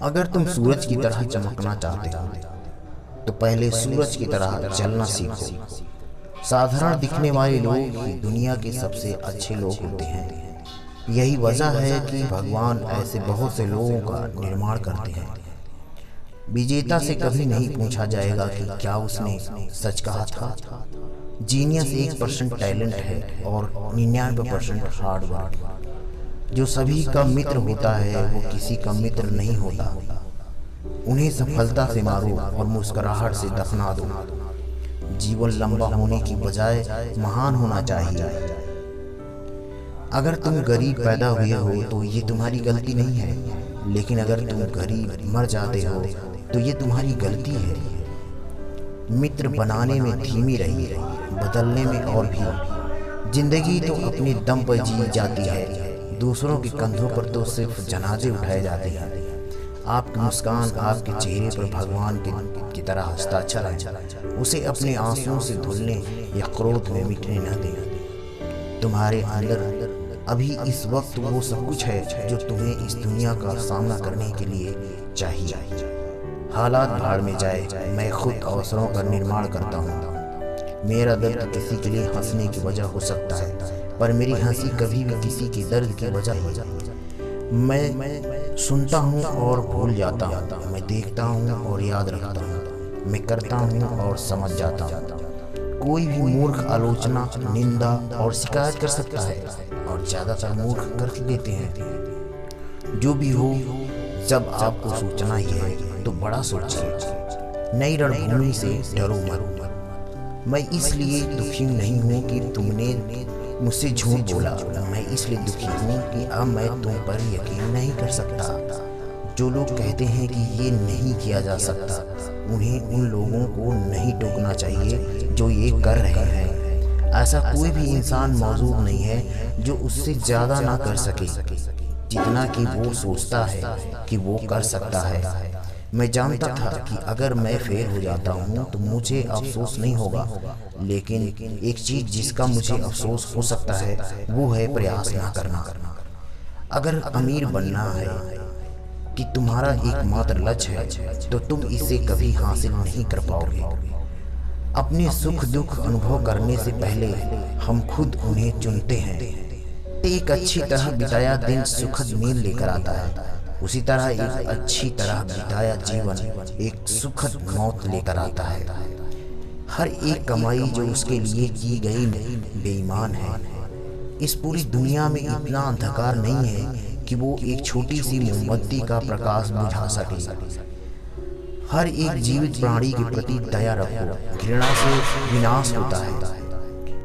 अगर तुम सूरज की तरह चमकना चाहते हो तो पहले सूरज की तरह जलना सीखो। साधारण दिखने वाले लोग ही दुनिया के सबसे अच्छे लोग होते हैं। यही वजह है कि भगवान ऐसे बहुत से लोगों का निर्माण करते हैं। विजेता से कभी नहीं पूछा जाएगा कि क्या उसने सच कहा था। जीनियस 1% टैलेंट है और 99% हार्ड वर्क। जो सभी का मित्र होता है वो किसी का मित्र नहीं होता। उन्हें सफलता से मारो और मुस्कुराहट से दफना दो। जीवन लंबा होने की बजाय महान होना चाहिए। अगर तुम गरीब पैदा हुए हो तो ये तुम्हारी गलती नहीं है, लेकिन अगर तुम गरीब मर जाते हो तो ये तुम्हारी गलती है। मित्र बनाने में धीमी रहिए, बदलने में और भी। जिंदगी तो अपने दम पर जी जाती है। दूसरों के कंधों पर तो सिर्फ जनाजे उठाए जाते हैं। आपकी मुस्कान आपके चेहरे पर भगवान की तरह हस्ताक्षर है। उसे अपने आंसुओं से धुलने या क्रोध में मिटने न दें। तुम्हारे अंदर अभी इस वक्त वो सब कुछ है जो तुम्हें इस दुनिया का सामना करने के लिए चाहिए। हालात भाड़ में जाए, मैं खुद अवसरों का निर्माण करता हूँ। मेरा दर्द किसी के लिए हंसने की वजह हो सकता है, पर मेरी हंसी कभी भी किसी के दर्द की वजह हो जाती है। मैं सुनता हूँ और भूल जाता हूँ। मैं देखता हूँ और याद रखता हूँ। मैं करता हूँ और समझ जाता हूँ। कोई भी मूर्ख आलोचना, निंदा और शिकायत कर सकता है, और ज़्यादातर मूर्ख कर देते हैं। जो भी हो, जब आपको सोचना ही है तो बड़ा सोचिए। नई रणभूमि से डरो मत। मैं इसलिए दुखी नहीं हूँ कि तुमने मुझसे झूठ बोला। मैं इसलिए दुखी हूँ कि अब मैं तुम पर यकीन नहीं कर सकता। जो लोग कहते हैं कि ये नहीं किया जा सकता, उन्हें उन लोगों को नहीं टोकना चाहिए जो ये कर रहे हैं। ऐसा कोई भी इंसान मौजूद नहीं है जो उससे ज़्यादा ना कर सके जितना कि वो सोचता है कि वो कर सकता है। मैं जानता था कि अगर मैं फेल हो जाता हूँ तो मुझे अफसोस नहीं होगा, लेकिन एक चीज़ जिसका मुझे अफसोस हो सकता है वो है प्रयास ना करना। अगर अमीर बनना है कि तुम्हारा एकमात्र लक्ष्य है तो तुम इसे कभी हासिल नहीं कर पाओगे। अपने सुख दुख अनुभव करने से पहले हम खुद उन्हें चुनते हैं। एक अच्छी तरह बिताया दिन सुखद नींद लेकर आता है, उसी तरह एक अच्छी तरह बिताया जीवन एक सुखद मौत लेकर आता है। हर एक कमाई जो उसके लिए की गई बेईमान है। इस पूरी दुनिया में इतना अंधकार नहीं है कि वो एक छोटी सी मोमबत्ती का प्रकाश बुझा सके। हर एक जीवित प्राणी के प्रति दया रखो। घृणा से विनाश होता है।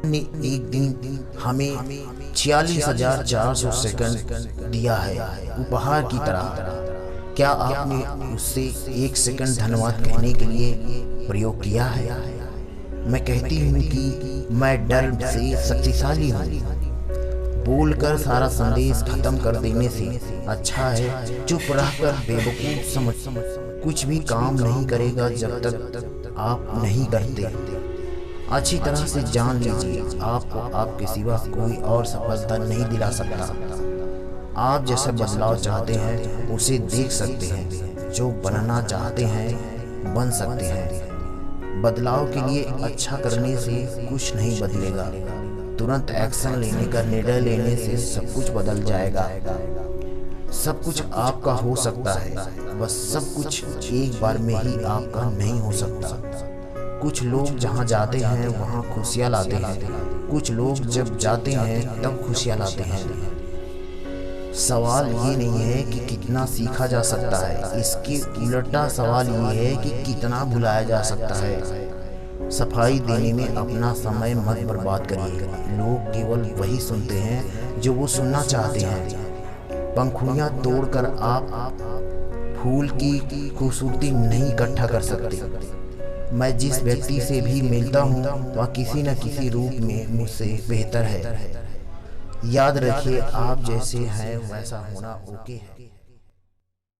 ने एक दिन हमें 46,400 सेकंड दिया है उपहार की तरह। क्या आपने उससे एक सेकंड धन्यवाद कहने के लिए प्रयोग किया है? मैं कहती हूँ कि मैं डर से शक्तिशाली हूँ। बोलकर सारा संदेश खत्म कर देने से अच्छा है चुप रहकर बेवकूफ समझ कुछ भी काम नहीं करेगा जब तक आप नहीं करते। अच्छी तरह से जान लीजिए, आपको आपके सिवा कोई और सफलता नहीं दिला सकता। आप जैसा बदलाव चाहते हैं उसे देख सकते हैं। जो बनना चाहते हैं बन सकते हैं। बदलाव के लिए अच्छा करने से कुछ नहीं बदलेगा। तुरंत एक्शन लेने का निर्णय लेने से सब कुछ बदल जाएगा। सब कुछ आपका हो सकता है, बस सब कुछ एक बार में ही आपका नहीं हो सकता। कुछ लोग जहाँ जाते हैं वहाँ खुशियाँ लाते हैं। कुछ लोग जब जाते हैं तब खुशियाँ लाते हैं। सवाल ये नहीं है कि कितना सीखा जा सकता है, इसके उल्टा सवाल ये है कि कितना भुलाया जा सकता है। सफाई देने में अपना समय मत बर्बाद करिए। लोग केवल वही सुनते हैं जो वो सुनना चाहते हैं। पंखुड़ियाँ तोड़कर आप फूल की खूबसूरती नहीं इकट्ठा कर सकते। मैं जिस व्यक्ति से भी मिलता हूँ वह किसी न किसी रूप में मुझसे बेहतर है। याद रखिए, आप जैसे हैं वैसा होना ओके है।